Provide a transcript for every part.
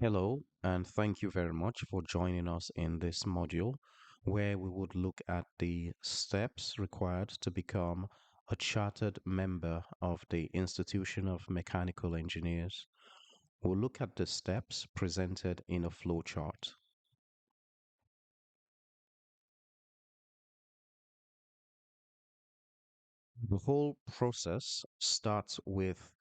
Hello, and thank you very much for joining us in this module where we would look at the steps required to become a chartered member of the Institution of Mechanical Engineers. We'll look at the steps presented in a flowchart. The whole process starts with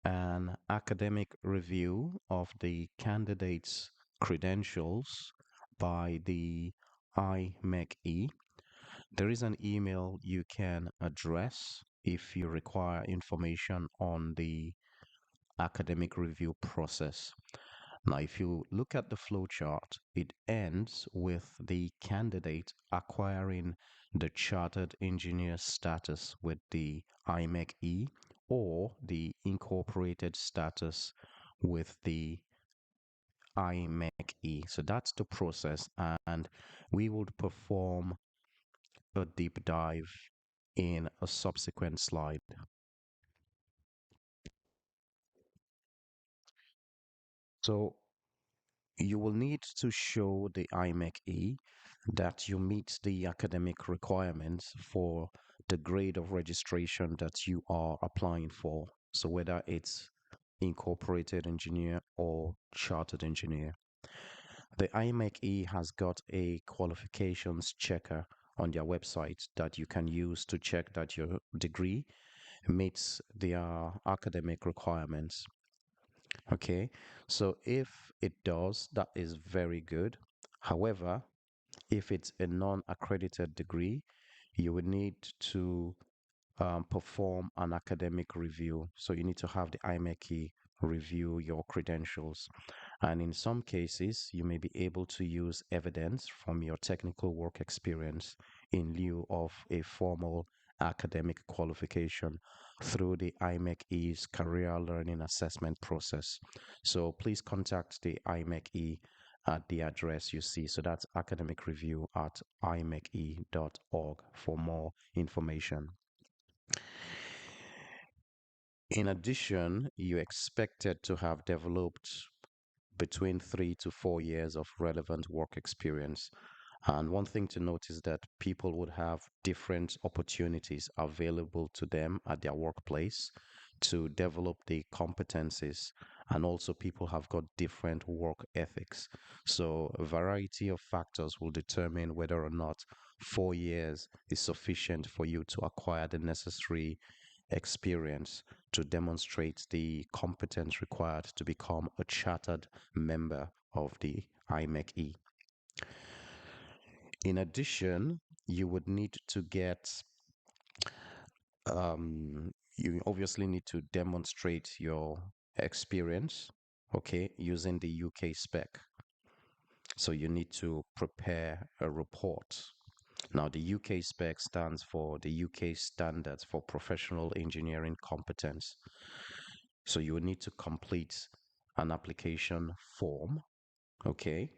an academic review of the candidate's credentials by the IMechE. There is an email you can address if you require information on the academic review process. Now, if you look at the flowchart, it ends with the candidate acquiring the chartered engineer status with the IMechE or the incorporated status with the IMechE. So that's the process, and we would perform a deep dive in a subsequent slide. So you will need to show the IMechE that you meet the academic requirements for the grade of registration that you are applying for. So whether it's incorporated engineer or chartered engineer. The IMechE has got a qualifications checker on their website that you can use to check that your degree meets their academic requirements. Okay, so if it does, that is very good. However, if it's a non-accredited degree, you would need to perform an academic review. So you need to have the IMechE review your credentials. And in some cases, you may be able to use evidence from your technical work experience in lieu of a formal academic qualification through the IMechE's career learning assessment process. So please contact the IMechE at the address you see. So that's academic review at imeche.org for more information. In addition, you expected to have developed between 3 to 4 years of relevant work experience. And one thing to note is that people would have different opportunities available to them at their workplace to develop the competencies. And also, people have got different work ethics. So, a variety of factors will determine whether or not 4 years is sufficient for you to acquire the necessary experience to demonstrate the competence required to become a chartered member of the IMechE. In addition, you would need to you obviously need to demonstrate your experience, okay, using the UK-SPEC. So you need to prepare a report. Now, the UK-SPEC stands for the UK Standards for Professional Engineering Competence. So you will need to complete an application form, okay?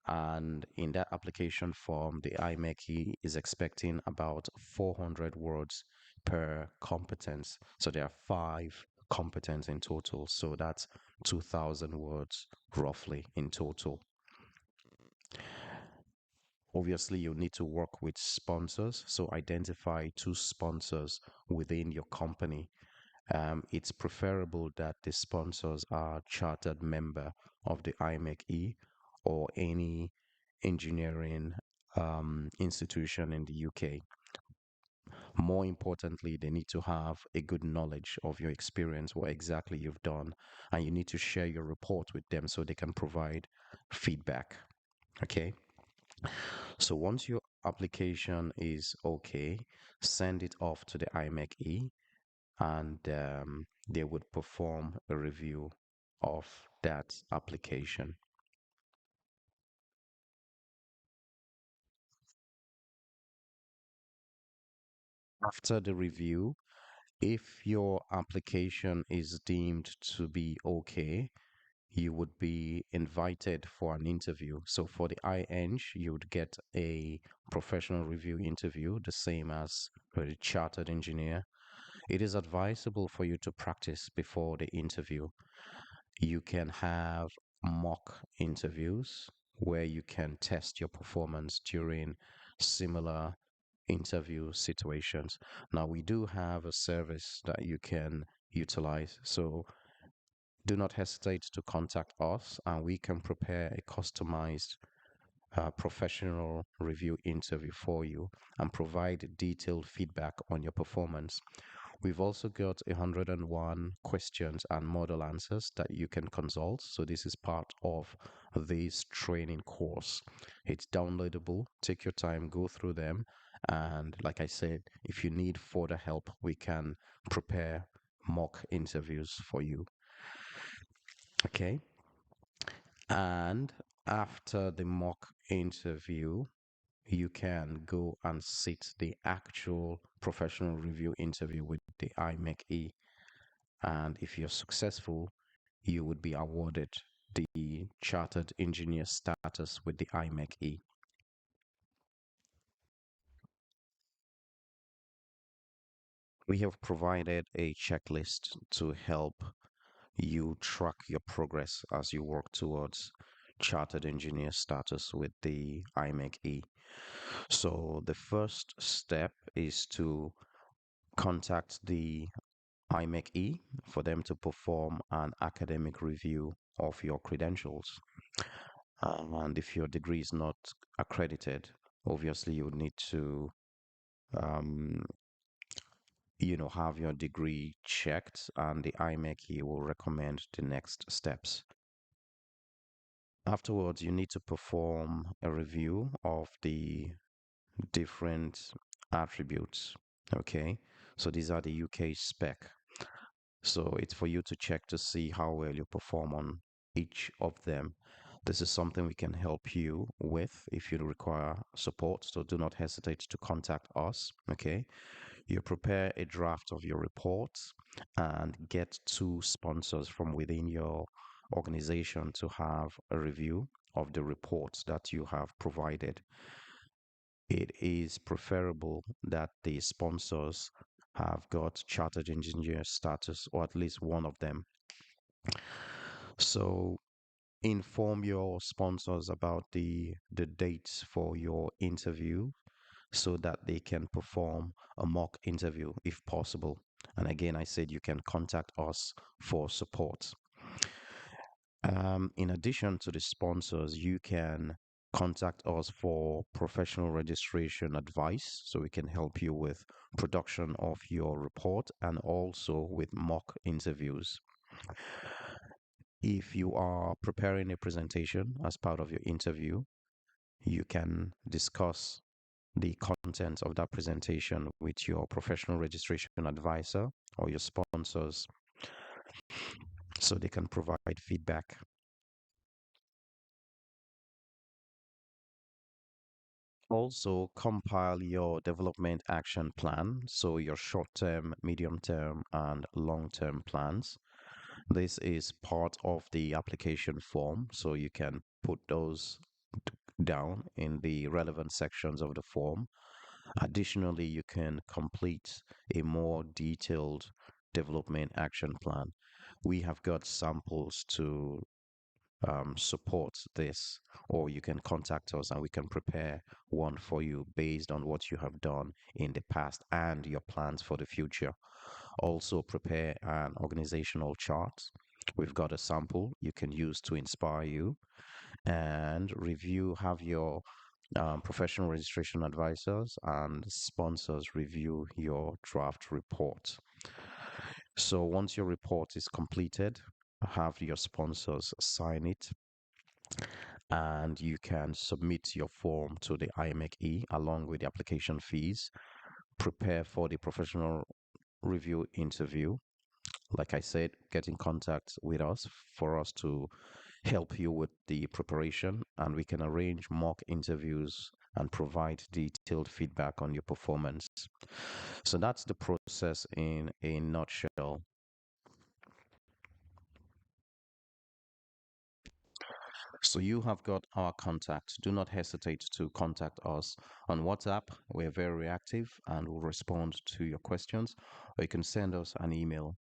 And in that application form, the IMechE is expecting about 400 words per competence. So there are 5 competence in total. So that's 2,000 words roughly in total. Obviously, you need to work with sponsors. So identify 2 sponsors within your company. It's preferable that the sponsors are chartered member of the IMechE or any engineering institution in the UK. More importantly, they need to have a good knowledge of your experience, what exactly you've done, and you need to share your report with them so they can provide feedback. Okay. So once your application is okay, send it off to the IMechE and they would perform a review of that application. After the review, if your application is deemed to be okay, you would be invited for an interview. So for the IMechE, you would get a professional review interview, the same as for the chartered engineer. It is advisable for you to practice before the interview. You can have mock interviews where you can test your performance during similar interview situations. Now, we do have a service that you can utilize. So do not hesitate to contact us and we can prepare a customized professional review interview for you and provide detailed feedback on your performance. We've also got 101 questions and model answers that you can consult. So this is part of this training course. It's downloadable. Take your time, go through them. And like I said, if you need further help, we can prepare mock interviews for you. Okay. And after the mock interview, you can go and sit the actual professional review interview with the IMechE. And if you're successful, you would be awarded the chartered engineer status with the IMechE. We have provided a checklist to help you track your progress as you work towards chartered engineer status with the IMechE. So the first step is to contact the IMechE for them to perform an academic review of your credentials. And if your degree is not accredited, obviously you would need to, um, have your degree checked, and the IMechE will recommend the next steps. Afterwards, you need to perform a review of the different attributes. Okay, so these are the UK-SPEC. So it's for you to check to see how well you perform on each of them. This is something we can help you with if you require support. So do not hesitate to contact us. Okay. You prepare a draft of your reports and get two sponsors from within your organization to have a review of the reports that you have provided. It is preferable that the sponsors have got chartered engineer status, or at least one of them. So inform your sponsors about the dates for your interview so that they can perform a mock interview if possible. And again, I said you can contact us for support. In addition to the sponsors, you can contact us for professional registration advice so we can help you with production of your report and also with mock interviews. If you are preparing a presentation as part of your interview, you can discuss the content of that presentation with your professional registration advisor or your sponsors so they can provide feedback. Also, compile your development action plan, so your short term, medium term, and long term plans. This is part of the application form, so you can put those down in the relevant sections of the form. Additionally, you can complete a more detailed development action plan. We have got samples to support this, or you can contact us and we can prepare one for you based on what you have done in the past and your plans for the future. Also, prepare an organizational chart. We've got a sample you can use to inspire you and review, have your professional registration advisors and sponsors review your draft report. So once your report is completed, have your sponsors sign it and you can submit your form to the IMechE along with the application fees. Prepare for the professional review interview. Like I said, get in contact with us for us to help you with the preparation, and we can arrange mock interviews and provide detailed feedback on your performance. So that's the process in a nutshell. So you have got our contact. Do not hesitate to contact us on WhatsApp. We're very reactive and will respond to your questions, or you can send us an email.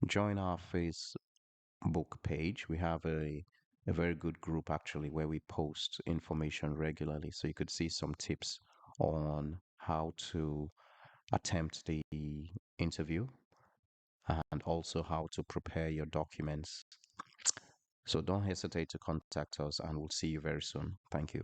Join our Facebook page. We have a a very good group actually where we post information regularly. So you could see some tips on how to attempt the interview and also how to prepare your documents. So don't hesitate to contact us and we'll see you very soon. Thank you.